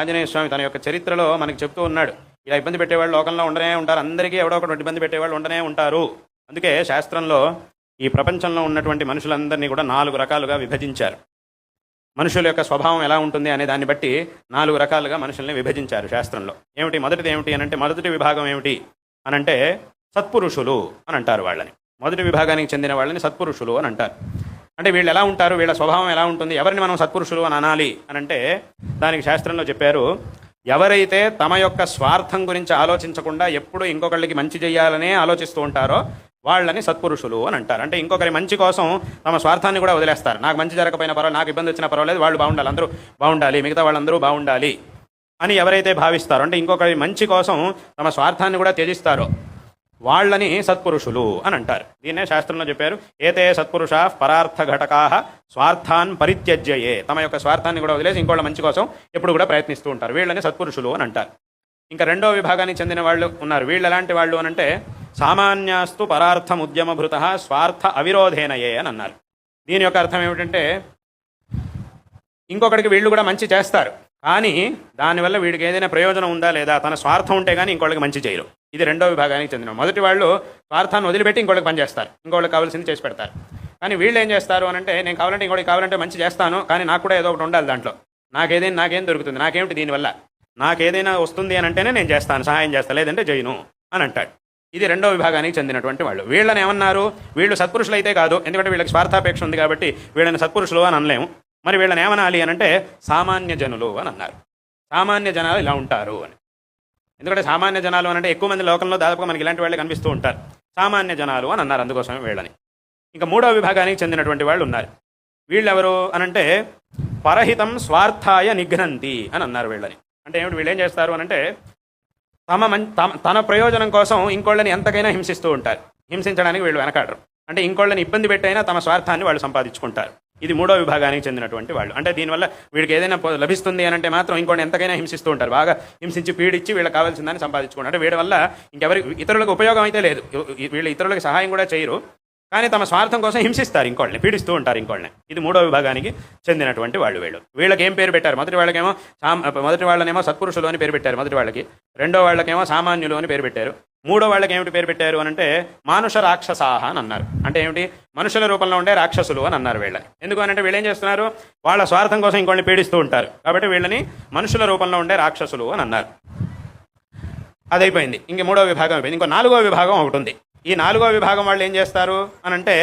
ఆంజనేయ స్వామి తన యొక్క చరిత్రలో మనకి చెప్తూ ఉన్నాడు, ఇలా ఇబ్బంది పెట్టేవాళ్ళు లోకంలో ఉండనే ఉంటారు, అందరికీ ఎవడో ఒకటి ఇబ్బంది పెట్టేవాళ్ళు ఉండనే ఉంటారు. అందుకే శాస్త్రంలో ఈ ప్రపంచంలో ఉన్నటువంటి మనుషులందరినీ కూడా 4 రకాలుగా విభజించారు. మనుషుల యొక్క స్వభావం ఎలా ఉంటుంది అనే దాన్ని బట్టి 4 రకాలుగా మనుషుల్ని విభజించారు శాస్త్రంలో. మొదటిది ఏమిటి అనంటే, మొదటి విభాగం ఏమిటి అనంటే సత్పురుషులు అని అంటారు వాళ్ళని. మొదటి విభాగానికి చెందిన వాళ్ళని సత్పురుషులు అని అంటారు. అంటే వీళ్ళు ఎలా ఉంటారు, వీళ్ళ స్వభావం ఎలా ఉంటుంది, ఎవరిని మనం సత్పురుషులు అని అనాలి అనంటే దానికి శాస్త్రంలో చెప్పారు, ఎవరైతే తమ యొక్క స్వార్థం గురించి ఆలోచించకుండా ఎప్పుడు ఇంకొకళ్ళకి మంచి చేయాలనే ఆలోచిస్తూ ఉంటారో వాళ్ళని సత్పురుషులు అని అంటారు. అంటే ఇంకొకరి మంచి కోసం తమ స్వార్థాన్ని కూడా వదిలేస్తారు. నాకు మంచి జరగకపోయినా పర్వాలేదు, నాకు ఇబ్బంది వచ్చినా పర్వాలేదు, వాళ్ళు బాగుండాలి, అందరూ బాగుండాలి, మిగతా వాళ్ళందరూ బాగుండాలి అని ఎవరైతే భావిస్తారో, అంటే ఇంకొకరి మంచి కోసం తమ స్వార్థాన్ని కూడా త్యజిస్తారో వాళ్ళని సత్పురుషులు అని అంటారు. దీన్నే శాస్త్రంలో చెప్పారు, ఏతే సత్పురుషా పరార్థ ఘటకా స్వార్థాన్ పరిత్యజ్యయే. తమ యొక్క స్వార్థాన్ని కూడా వదిలేసి ఇంకోళ్ళ మంచి కోసం ఎప్పుడు కూడా ప్రయత్నిస్తూ ఉంటారు, వీళ్ళని సత్పురుషులు అని అంటారు. ఇంకా రెండో విభాగానికి చెందిన వాళ్ళు ఉన్నారు. వీళ్ళు ఎలాంటి వాళ్ళు అనంటే సామాన్యాస్తు పరార్థం ఉద్యమభృత స్వార్థ అవిరోధేనయే అని అన్నారు. దీని యొక్క అర్థం ఏమిటంటే, ఇంకొకరికి వీళ్ళు కూడా మంచి చేస్తారు, కానీ దానివల్ల వీడికి ఏదైనా ప్రయోజనం ఉందా లేదా, తన స్వార్థం ఉంటే కానీ ఇంకోళ్ళకి మంచి చేయరు. ఇది రెండో విభాగానికి చెందిన. మొదటి వాళ్ళు స్వార్థాన్ని వదిలిపెట్టి ఇంకోళ్ళకి పని చేస్తారు, ఇంకోళ్ళకి కావాల్సింది చేసి పెడతారు. కానీ వీళ్ళు ఏం చేస్తారు అనంటే, నేను కావాలంటే ఇంకోటికి కావాలంటే మంచి చేస్తాను, కానీ నాకు కూడా ఏదో ఒకటి ఉండాలి దాంట్లో, నాకేం దొరుకుతుంది, నాకేమిటి దీనివల్ల, నాకేదైనా వస్తుంది అని అంటేనే నేను చేస్తాను, సహాయం చేస్తాను, లేదంటే చేయను అని అంటాడు. ఇది రెండో విభాగానికి చెందినటువంటి వాళ్ళు. వీళ్ళని ఏమన్నారు, వీళ్ళు సత్పురుషులు అయితే కాదు, ఎందుకంటే వీళ్ళకి స్వార్థాపేక్ష ఉంది కాబట్టి వీళ్ళని సత్పురుషులు అని అనలేము. మరి వీళ్ళని ఏమనాలి అని అంటే సామాన్య జనులు అని అన్నారు. సామాన్య జనాలు ఇలా ఉంటారు అని. ఎందుకంటే సామాన్య జనాలు అని అంటే ఎక్కువ మంది లోకంలో దాదాపుగా మనకి ఇలాంటి వాళ్ళే కనిపిస్తూ ఉంటారు. సామాన్య జనాలు అని అన్నారు, అందుకోసమే వీళ్ళని. ఇంకా మూడో విభాగానికి చెందినటువంటి వాళ్ళు ఉన్నారు. వీళ్ళెవరు అనంటే పరహితం స్వార్థాయ నిఘ్నంతి అని అన్నారు వీళ్ళని. అంటే ఏమిటి, వీళ్ళు ఏం చేస్తారు అనంటే తన ప్రయోజనం కోసం ఇంకోళ్ళని ఎంతకైనా హింసిస్తూ ఉంటారు. హింసించడానికి వీళ్ళు వెనకాడరు. అంటే ఇంకోళ్ళని ఇబ్బంది పెట్టైనా తమ స్వార్థాన్ని వాళ్ళు సంపాదించుకుంటారు. ఇది మూడో విభాగానికి చెందినటువంటి వాళ్ళు. అంటే దీనివల్ల వీడికి ఏదైనా లభిస్తుంది అని అంటే మాత్రం ఇంకోటి ఎంతకైనా హింసిస్తూ ఉంటారు. బాగా హింసించి పీడిచ్చి వీళ్ళకి కావాల్సిందని సంపాదించుకుంటారు. అంటే వీడి వల్ల ఇతరులకు ఉపయోగం అయితే లేదు, వీళ్ళు ఇతరులకు సహాయం కూడా చేయరు, కానీ తమ స్వార్థం కోసం హింసిస్తారు, ఇంకోళ్ళని పీడిస్తూ ఉంటారు ఇంకోళ్ళని. ఇది మూడో విభాగానికి చెందినటువంటి వాళ్ళు. వీళ్ళకి ఏం పేరు పెట్టారు, మొదటి వాళ్ళనేమో సత్పురుషులు అని పేరు పెట్టారు మొదటి వాళ్ళకి, రెండో వాళ్ళకేమో సామాన్యులు అని పేరు పెట్టారు, మూడో వాళ్ళకి ఏమిటి పేరు పెట్టారు అనంటే మానుష రాక్షసాహ అని అన్నారు. అంటే ఏమిటి, మనుషుల రూపంలో ఉండే రాక్షసులు అని అన్నారు వీళ్ళని. ఎందుకు అనంటే వీళ్ళు ఏం చేస్తున్నారు, వాళ్ళ స్వార్థం కోసం ఇంకోళ్ళని పీడిస్తూ ఉంటారు, కాబట్టి వీళ్ళని మనుషుల రూపంలో ఉండే రాక్షసులు అని అన్నారు. అదైపోయింది. ఇంక మూడో విభాగం అయిపోయింది. ఇంకో నాలుగో విభాగం ఒకటి ఉంది. ఈ నాలుగో విభాగం వాళ్ళు ఏం చేస్తారు అనంటే,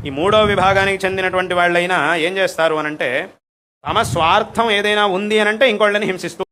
ఈ మూడో విభాగానికి చెందినటువంటి వాళ్ళైనా ఏం చేస్తారు అనంటే, తమ స్వార్థం ఏదైనా ఉంది అనంటే ఇంకోళ్ళని హింసిస్తూ